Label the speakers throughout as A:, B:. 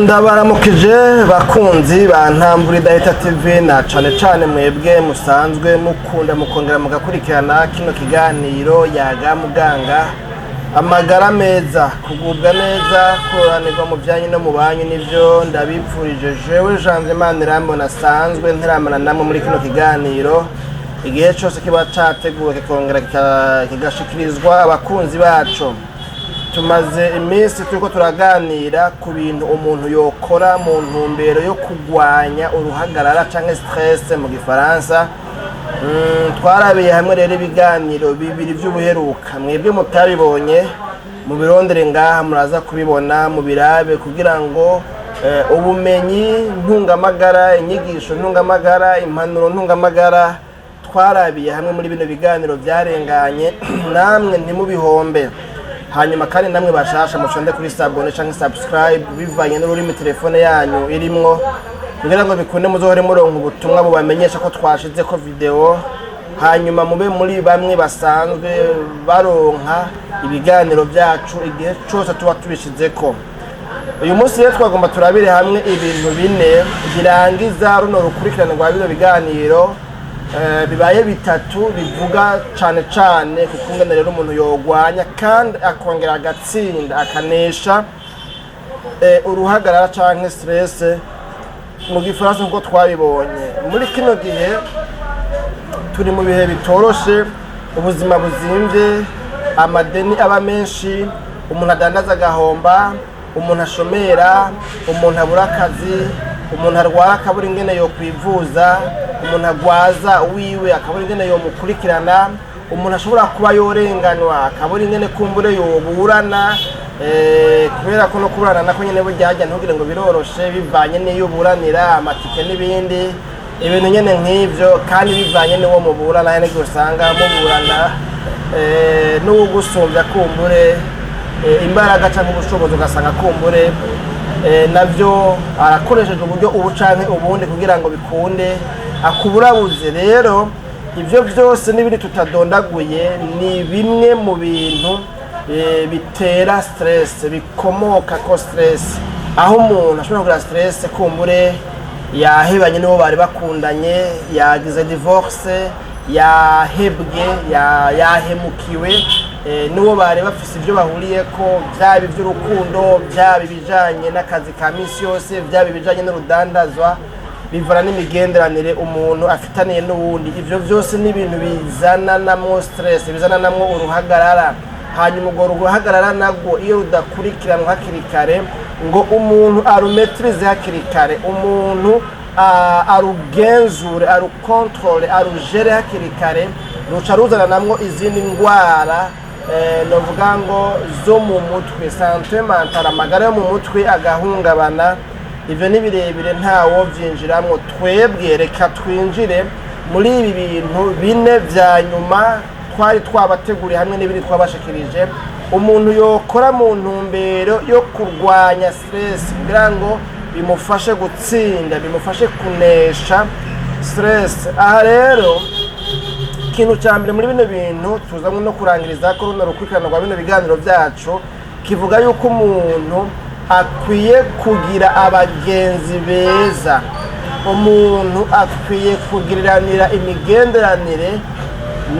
A: ndabaramukije bakunzi ba Ntambura Idahita TV na cane mwebwe musanzwe mukunda mukongera mugakurikirana kino kiganiro yaga muganga amagara meza kugubwa neza kuranirwa mu byanye no mu banyu nivyo ndabipfurije jewe Janvier Manirambona nasanzwe ntiramana namwe muri kino kiganiro igihe cyose kiba categuwe kikongera kigashikirizwa abakunzi bacu. Tumaze iminsi turiko turaganira ku bintu umuntu yokora mu ntumbero yo kugwanya uruhagarara canke stress mu gifaransa. Twarabiye hamwe rero ibiganiro bibiri vy'ubuheruka, mwebwe mutabibonye mu birondere ngaha muraza kubibona mu birabe kugira ngo ubumenyi ntungamagara, inyigisho ntungamagara, impanuro ntungamagara twarabiye hamwe muri bino biganiro vyarenganye namwe ntimubihombe. Hanyuma kandi namwe bashasha muconde kuri sabone canke subscribe bivanye n'ururimi telefone yanyu irimwo kugira ngo bikunde muzohore muronka ubutumwa bubamenyesha ko twashize ko video. Hanyuma mube muri bamwe basanzwe baronka ibiganiro byacu igihe cyose tuba tubishizeko. Uyu munsi rero twagomba turabire hamwe ibintu bine birangiza runo rukurikirana rwa bino biganiro bibaye bitatu bivuga cane kukungana rero umuntu yogwanya kandi akongera agatsinda akanesha uruhagarara canke stress mu gifaransa nkuko twabibonye. Muri kino gihe turi mu bihe bitoroshe, ubuzima buzimvye, amadeni aba menshi, umuntu adandaza agahomba, umuntu ashomera, umuntu abura akazi, umuntu arwara akabura ingene yo kwivuza, umuntu agwaza wiwe akabura ingene yo mukurikirana, umuntu ashobora kuba yorenganwa akabura ingene kumbure yoburana kubera ko no kuburana nako nyene bujyajya ntugire ngo biroroshe bivanye n'iyo buranira amatike n'ibindi ibintu nyene nk'ivyo, kandi bivanye n'uwo muburana nyene gusanga muburana n'ugusumbya kumbure imbaraga canke ubushobozi ugasanga kumbure navyo arakoresheje uburyo ubu canke ubundi kugira ngo bikunde akuburabuze. Rero ivyo vyose n'ibindi tutadondaguye ni bimwe mu bintu bitera stress, bikomoka ko stress, aho umuntu ashobora kugira stress kumbure yahebanye n'uwo bari bakundanye, yagize divorce, yahebwe, yahemukiwe n'uwo bari bafise ibyo bahuriyeko, byaba iby'urukundo, byaba ibijanye n'akazi ka misi yose, byaba ibijanye n'urudandazwa, bivana n'imigenderanire umuntu afitaniye n'uwundi. Ivyo vyose ni ibintu bizana namwo stress, bizana namwo uruhagarara. Hanyuma urwo ruhagarara nagwo iyo rudakurikiranwa hakiri kare ngo umuntu arumetrize hakiri kare, umuntu arugenzure, arukontrole, arujere hakiri kare, ruca ruzana namwo izindi ndwara novuga ngo zo mu mutwe, santé mentale, amagara yo mu mutwe agahungabana. Ivyo ni birebire ntawo vyinjiramwo. Twebwe reka twinjire muri ibi bintu bine vya nyuma twari twabateguriye hamwe n'ibindi twabashikirije umuntu yokora mu ntumbero yo kurwanya stress kugira ngo bimufashe gutsinda, bimufashe kunesha stress. Aha rero ikintu cya mbere muri bino bintu tuzamwe no kurangiriza ko runo rukurikirana rwa bino biganiro byacu kivuga yuko umuntu akwiye kugira abagenzi beza, umuntu akwiye kugiriranira imigenderanire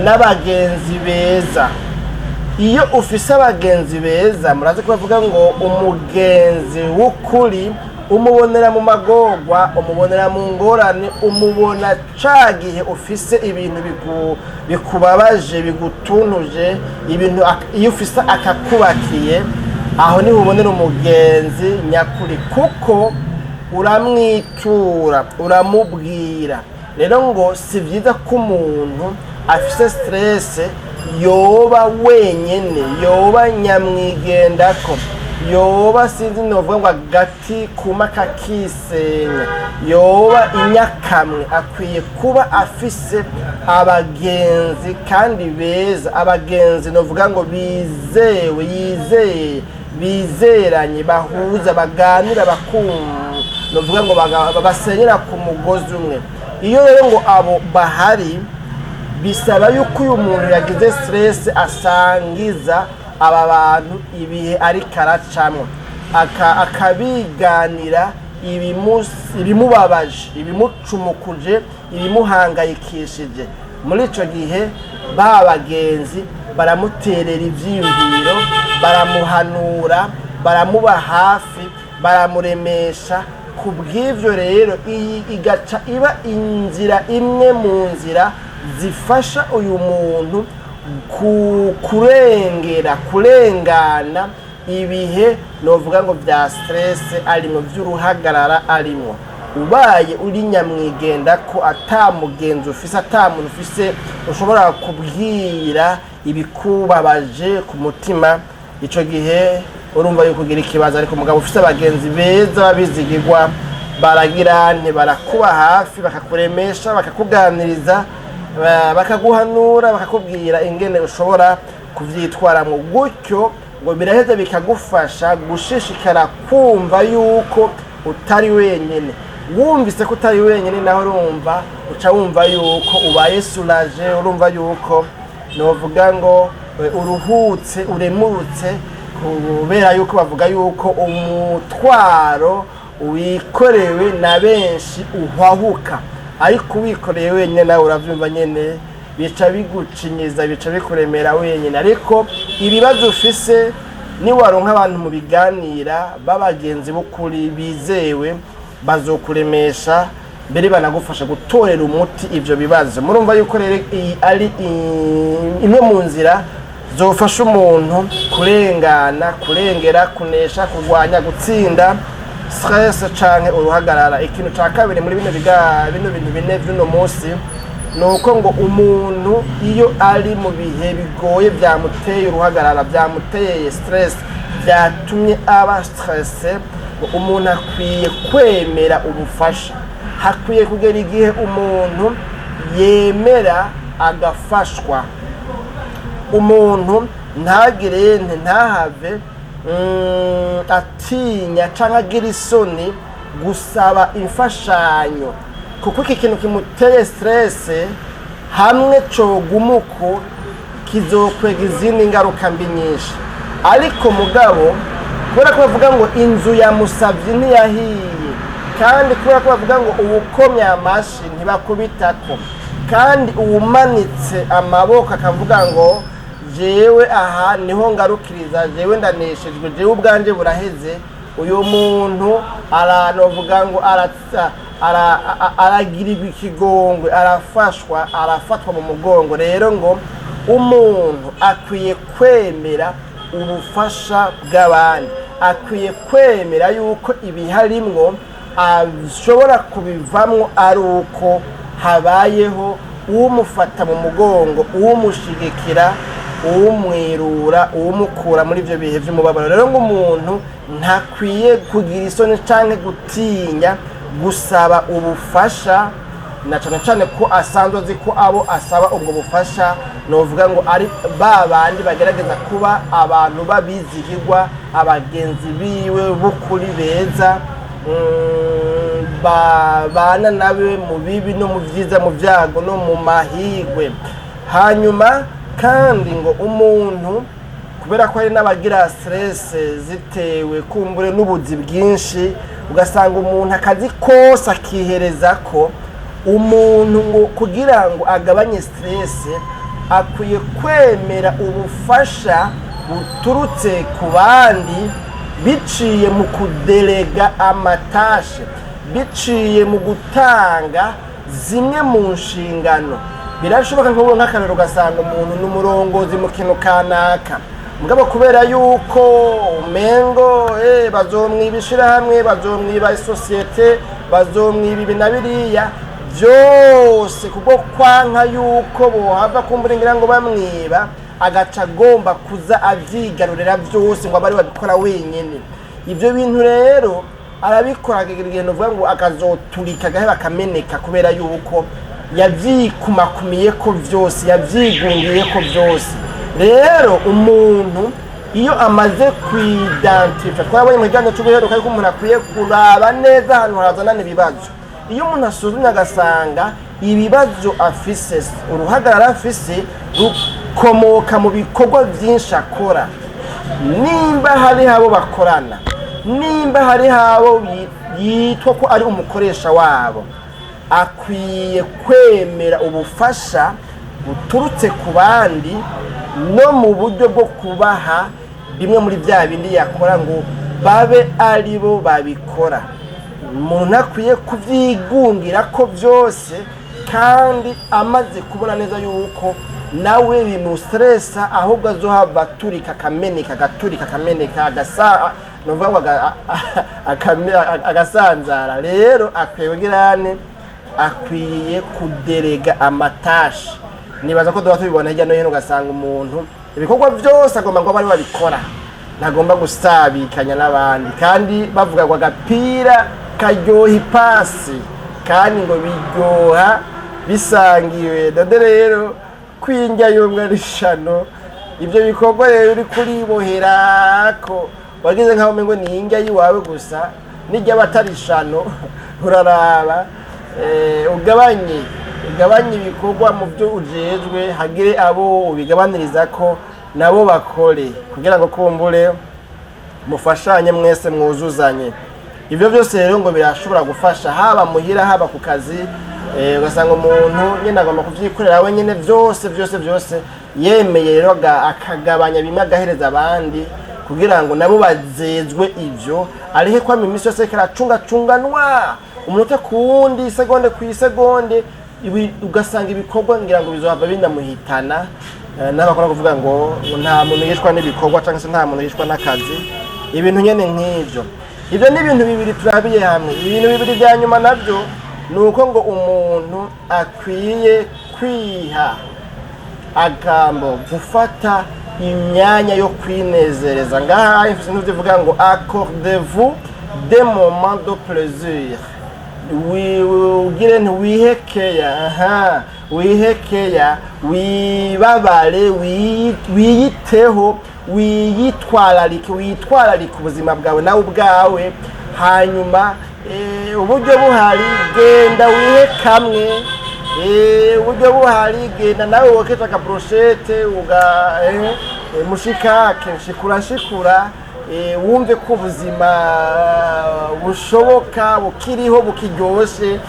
A: n'abagenzi beza. Iyo ufise abagenzi beza murazi ko bavuga ngo umugenzi w'ukuri umubonera mu magorwa, umubonera mu ngorane, umubona cagihe ufise ibintu bikubabaje, bigutunuje, ibintu iyo ufise akakubakiye, aho niho ubonera umugenzi nyakuri kuko uramwitura, uramubwira. Rero ngo si vyiza ko umuntu afise stress yoba wenyene, yoba nyamwigendako, yoba sinzi novuga ngo agati kuma kakisenya, yoba inyakamwe. Akwiye kuba afise abagenzi kandi beza, abagenzi novuga ngo bizewe, bizeranye, bahuza, baganira, bakumva, novuga ngo basenyera ku mugozi umwe. Iyo rero ngo abo bahari bisaba yuko uyu muntu yagize stress asangiza aba bantu ibihe ari karacamwe. akabiganira ibimubabaje, ibimucumukuje, ibimuhangayikishije. Muri ico gihe ba bagenzi baramuterera ivyiyumviro, baramuhanura, baramuba hafi, baramuremesha. Kubw'ivyo rero iyi igaca iba inzira imwe mu nzira zifasha uyu muntu kurengana ibihe novuga ngo vya stress arimwo, vy'uruhagarara arimwo. Ubaye uri nyamwigenda ko atamugenzi ufise, atamuntu ufise ushobora kubwira ibikubabaje ku mutima, ico gihe urumva yuko kugira ikibazo. Ariko umugabo ufise abagenzi beza babizigirwa, baragira barakuba hafi, bakakuremesha, bakakuganiriza, bakaguhanura, bakakubwira ingene ushobora kuvyitwaramwo, gutyo ngo biraheza bikagufasha gushishikara kumva yuko utari wenyene. Wumvise ko utari wenyene naho urumva uca wumva yuko ubaye soulage, urumva yuko novuga ngo uruhutse, uremurutse, kubera yuko bavuga yuko umutwaro wikorewe na benshi uhwahuka, ariko wikoreye wenyene nawe uravyumva nyene bica bigucinyiza, bica bikuremera wenyene. Ariko ibibazo ufise ni waronka abantu mu biganira b'abagenzi b'ukuri bizewe, bazokuremesha mbere banagufasha gutorera umuti ivyo bibazo. Murumva yuko rero iyi ari imwe mu nzira zofasha umuntu kurengera, kunesha, kurwanya, gutsinda stress canke uruhagarara. Ikintu ca kabiri muri bino bintu bine vy'uno munsi nuko ngo umuntu iyo ari mu bihe bigoye byamuteye uruhagarara, byamuteye stress, byatumye aba stressé, umuntu akwiye kwemera ubufasha. Hakwiye kugera igihe umuntu yemera agafashwa. Umuntu ntahave atinya canke agira isoni gusaba imfashanyo, kuko iki kintu kimuteye stress hamwe cogumuko kizokwega izindi ngaruka mbi nyinshi. Ariko mugabo kubera ko bavuga ngo inzu ya musavyi ntiyahiye, kandi kubera ko bavuga ngo ubukomye amashi ntibakubitako, kandi uwumanitse amaboko akavuga ngo jewe aha niho ngarukiriza, jewe ndaneshejwe, jewe ubwanje buraheze, uyu muntu aranovuga ngo aragirirwa ikigongwe, arafatwa mu mugongo. Rero ngo umuntu akwiye kwemera ubufasha bw'abandi, akwiye kwemera yuko ibiharimwo ashobora kubivamwo ari uko habayeho uwumufata mu mugongo, uwumushigikira, uwumwirura, uwumukura muri ivyo bihe vy'umubabaro. Rero ngo umuntu ntakwiye kugira isoni canke gutinya gusaba ubufasha, na cane ko asanzwe azi ko abo asaba ubwo bufasha novuga ngo ari babandi bagerageza kuba abantu babizigirwa, abagenzi biwe b'ukuri beza, babana nawe mu bibi no mu vyiza, mu vyago no mu mahigwe. Hanyuma kandi ngo umuntu kubera ko hari n'abagira stress zitewe kumbure n'ubuzi bwinshi, ugasanga umuntu akazi kose akihereza ko, umuntu ngo kugira ngo agabanye stress akwiye kwemera ubufasha buturutse ku bandi, biciye mu kudelega amatashe, biciye mu gutanga zimwe mu nshingano. Birashoboka nk'akarero ugasanga umuntu n'umurongozi mu kintu kanaka, mugabo kubera yuko umengo bazomwibishira hamwe, bazomwiba isosiyete, bazomwiba ibi na biriya byose, kubwo kwanka yuko bohava kumbura ngira ngo bamwiba, agaca agomba kuza avyigarurira byose ngo abari babikora wenyene. Ivyo bintu rero arabikora igihe novuga ngo akazoturika gaheba akameneka, kubera yuko yavyikumakumiye ko vyose, yavyigungiye ko vyose. Rero umuntu iyo amaze kwidentify, twabonye mu kiganiro cy'ubuheruka yuko umuntu akwiye kuraba neza ahantu hazanana ibibazo. Iyo umuntu asuzumye agasanga ibibazo afise, uruhagarara afise rukomoka mu bikorwa byinshi akora, nimba hari abo bakorana, nimba hari habo yitwa ko ari umukoresha wabo akwiye kwemera ubufasha buturutse ku bandi no mu buryo bwo kubaha bimwe muri bya bindi yakora ngo babe ari bo babikora. Umuntu akwiye kubyigungira ko byose kandi amaze kubona neza yuko nawe bimustressa ahubwo azohava turika kameneka agasanzara. Rero akwiye kuderega amatashi. Nibaza ko duha tubibona hirya no hino ugasanga umuntu ibikorwa byose agomba ngo bari babikora, ntagomba gusabikanya n'abandi, kandi bavuga ngo agapira karyoha ipasi kandi ngo biryoha bisangiwe. Dode rero kwinjya y'umwe rishano ibyo bikorwa rero uri kuribohera ko wagize nkaho mengo ni injya yiwawe gusa nijya batarishano uraraba ugabanye ibikorwa mu byo ujejwe, hagire abo ubigabaniriza ko nabo bakore kugira ngo kumbure mufashanye mwese mwuzuzanye. Ibyo byose rero ngo birashobora gufasha haba muhira haba ku kazi. Ugasanga umuntu nyine agomba kuvyikorera we nyine byose yemeye rero akagabanya bimwe agahereza abandi kugira ngo nabo bazezwe ibyo, arihe kwa imisi yose karacunganwa umunota ku wundi, isegonde ku isegonde. Ugasanga ibikorwa ngira ngo bizohava binamuhitana. N'abakora kuvuga ngo nta muntu yishwa n'ibikorwa cyangwa se nta muntu yishwa n'akazi. Ibintu nyene nk'ibyo, ibyo ni ibintu bibiri turabiye hamwe. Ibintu bibiri bya nyuma nabyo nuko ngo umuntu akwiye kwiha agambo gufata imyanya yo kwinezereza. Ngaha ifise n'uvuga ngo accordez-vous des moments de plaisir. Ugire wihekeya wibabare wiyiteho witwararike ubuzima bwawe nawe ubwawe. Hanyuma uburyo buhari genda wihe kamwe, uburyo buhari genda nawe woketa ka brochette mushikake shikura wumve ko ubuzima bushoboka bukiriho bukiryoshe.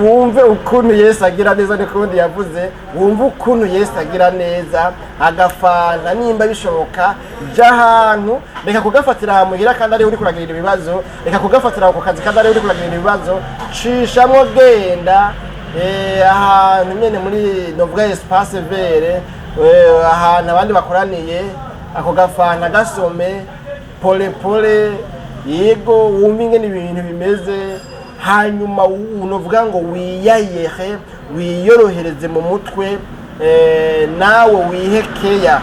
A: Wumve ukuntu Yesu agira neza, n'ikundi yavuze wumve ukuntu Yesu agira neza. Agafana nimba bishoboka jya ahantu, reka kugafatira hamuhira kandi ari uri kuragirira ibibazo, reka kugafatira ku kazi kandi ari uri kuragirira ibibazo. Cishamo genda ahantu nyene muri novuga espace vert, ahantu abandi bakoraniye, ako gafana gasome pole yego wumve ingene ibintu bimeze. Hanyuma unovuga ngo wiyayehe wiyorohereze mu mutwe, nawe wihekeya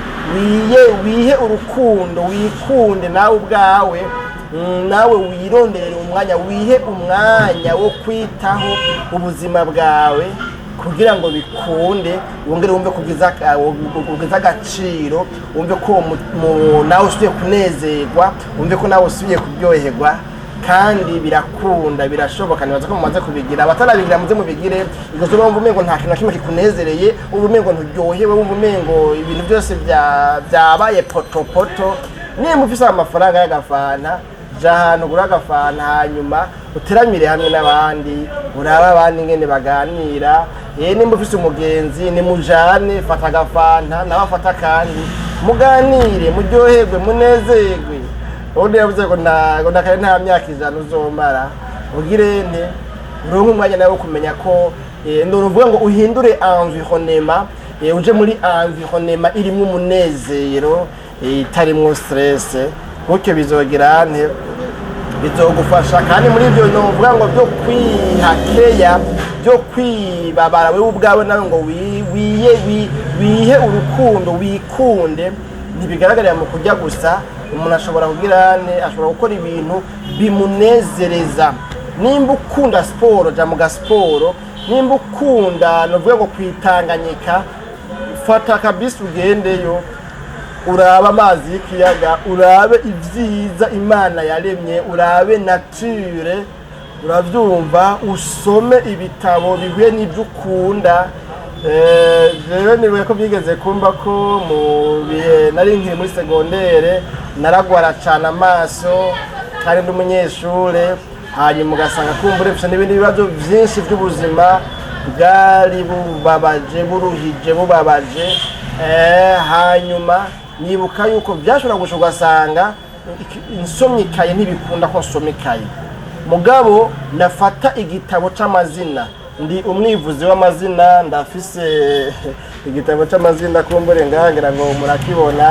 A: wihe urukundo wikunde nawe ubwawe, nawe wironderere wihe umwanya wo kwitaho ubuzima bwawe kugira ngo bikunde, wongere wumve kugiza agaciro, wumve ko nawe usubiye kunezerwa, wumve ko nawe usubiye kuryoherwa. Kandi birakunda birashoboka. Nibaza ko mumaze kubigira, abatarabigira muze mubigire. Igozo bumva umengo nta kintu kimwe kikunezereye, ubumengo nturyohewe, wumva umengo ibintu byose byabaye poto. Nimba ufise amafaranga y'agafana ja ahantu gura agafana, hanyuma uteramire hamwe n'abandi, uraba abandi ngene baganira. Nimba ufise umugenzi ni mujane, fata agafana nawe afata kandi muganire muryoherwe munezerwe. Ubundi yavuze ngo ndakaye nta myaka ijana uzomara, ugire nte uronke umwanya nawe kumenya ko ndovuga ngo uhindure environnement, uje muri environnement irimo umunezero itarimo stress. Gutyo bizogira nte bizogufasha. Kandi muri ibyo novuga ngo byo kwihakeya, byo kwibabara wewe ubwawe nawe ngo wihe urukundo wikunde, ntibigaragarira mu kujya gusa. Umuntu ashobora ashobora gukora ibintu bimunezereza. Nimba ukunda siporo jya mu gasiporo, nimba ukunda novuga ngo kwitanganyika fata akabisi ugendeyo, urabe amazi y'ikiyaga, urabe ibyiza Imana yaremye, urabe nature, urabyumva, usome ibitabo bihuye n'ibyo ukunda. rero nibuye ko byigeze kumva ko mu bihe nari nkiri muri segondere naragwara cyane amaso kandi n'umunyeshure, hanyuma ugasanga kumbura bifite n'ibindi bibazo byinshi by'ubuzima bwari bubabaje buruhije bubabaje. Hanyuma nibuka yuko byashobora gushoboka ugasanga insomye ikaye ntibikunda ko nsoma ikaye, mugabo nafata igitabo c'amazina, ndi umwivuzi w'amazina, ndafise igitabo c'amazina kumbure ngahangira ngo murakibona.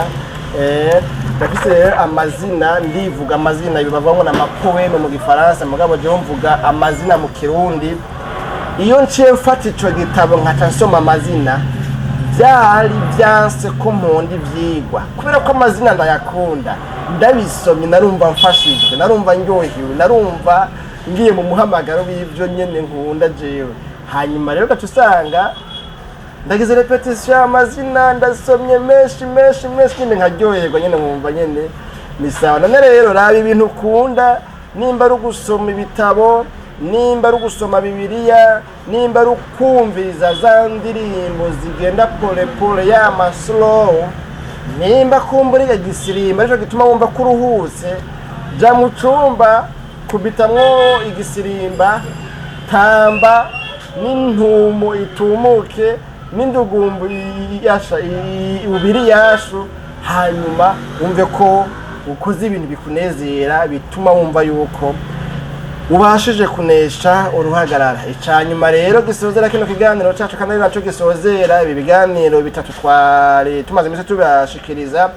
A: Ndafise amazina, ndivuga amazina bibavamo na mapoeme mu gifaransa, mugabo je mvuga amazina mu kirundi. Iyo nciye mfata ico gitabo nkaca nsoma amazina, byari byanse ko mponda ivyigwa kubera ko amazina ndayakunda. Ndabisomye narumva mfashijwe, narumva ndyohewe, narumva ngiye mu muhamagaro w'ivyo nyene nkunda jewe. Hanyuma rero gacu usanga ndagize repetition y'amazina, ndasomye menshi nyene nkaryoherwa nyene nkumva nyene ni sawa. None rero raba ibintu ukunda, nimba ari gusoma ibitabo, nimba ari gusoma Bibiliya, nimba ari kumviriza za ndirimbo zigenda pole pole ya slow, nimba kumbura igisirimba arico gituma wumva kuruhutse, ja mu cumba kubitamwo igisirimba, tamba n'intumo itumuke n'indugumbu yasha ubiri yashu, hanyuma wumve ko ukoze ibintu bikunezera bituma wumva yuko ubashije kunesha uruhagarara. Icanyuma rero gisozera kino kiganiro cacu kandi naco gisozera ibi biganiro bitatu twari tumaze iminsi tubashikiriza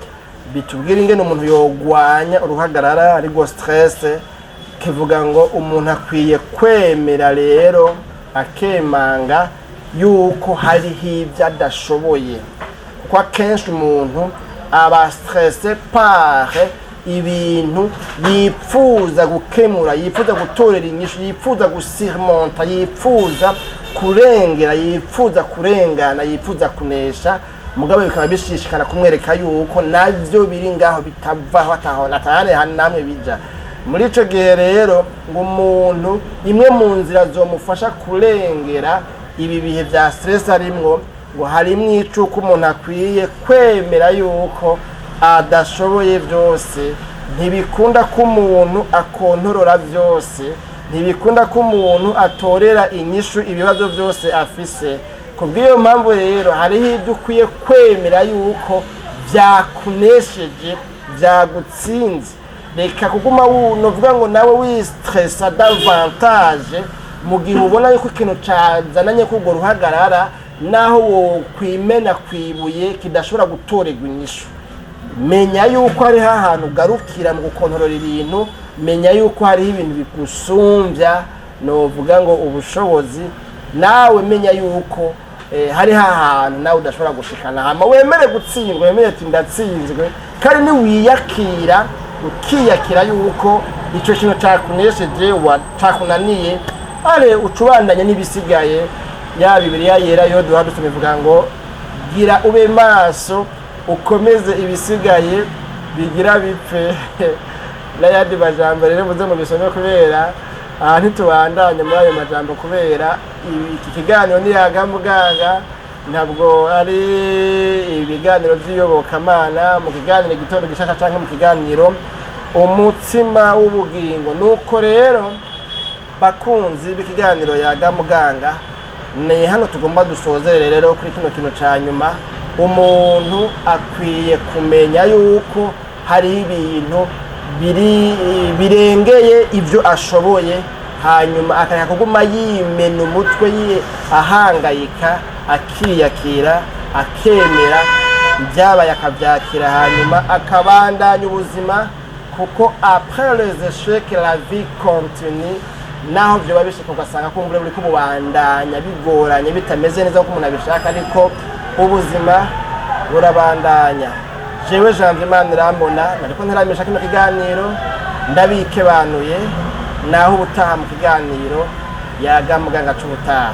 A: bitubwira ingene umuntu yogwanya uruhagarara arigo stress, kivuga ngo umuntu akwiye kwemera rero akemanga yuko hariho ibyo adashoboye, kuko akenshi umuntu aba stressé par ibintu yipfuza gukemura, yipfuza gutorera inyishu, yipfuza gusurmonta, yipfuza kurengera, yipfuza kurengana, yipfuza kunesha, mugabo bikaba bishishikana kumwereka yuko navyo biri ngaho bitavaho atahane namwe bija. Muri ico gihe rero ngo umuntu imwe mu nzira zomufasha kurengera ibi bihe bya stress arimwo, ngo harimwo icuko umuntu akwiye kwemera yuko adashoboye byose. Ntibikunda ko umuntu akontorora byose, ntibikunda ko umuntu atorera inyishu ibibazo byose afise. Kubw'iyo mpamvu rero hariho ibyo ukwiye kwemera yuko byakunesheje, byagutsinze. Reka kuguma novuga ngo nawe wistressa davantage mu gihe ubona yuko ikintu cazananye kugora uruhagarara, naho wo kwimena kwibuye kidashobora gutorerwa inyishu. Menya yuko hari ahantu ugarukira mu gukontorora ibintu, menya yuko hari ibintu bigusumbya, novuga ngo ubushobozi, nawe menya yuko hari ahantu nawe udashobora gushikana. Hama wemere gutsindwa, wemere ati ndatsinzwe, kandi ni wiyakira, ukiyakira yuko ico kintu cakunesheje cakunaniye, ale ucubandanya n'ibisigaye. Ya Bibiliya yera yo duhadutse bivuga ngo gira ube maso ukomeze ibisigaye bigira bipfe. N'ayandi majambo rero muze mu bisome kubera ntitubandanye muri ayo majambo kubera iki kiganiro ni Yaga Muganga, ntabwo ari ibiganiro by'iyobokamana. Mu kiganiro gitondo gishasha canke mu kiganiro umutsima w'ubugingo. Nuko rero bakunzi b'ikiganiro Yaga Muganga, ni hano tugomba dusozere rero kuri kino kintu ca nyuma. Umuntu akwiye kumenya yuko hari ibintu birengeye ibyo ashoboye, hanyuma akaya kuguma yimena umutwe ahangayika, akiyakira, akemera ibyabaye akabyakira, hanyuma akabandanya ubuzima, kuko après les échecs la vie continue. Naho byo babishaka ugasanga ko muri kubandanya bigoranye bitameze neza ko umuntu abishaka, ariko ubuzima burabandanya. Jewe Jean Imana irambona, ariko ntaramisha kino kiganiro, ndabikebanuye. Naho ubutaha mu kiganiro Yaga Muganga c'ubutaha.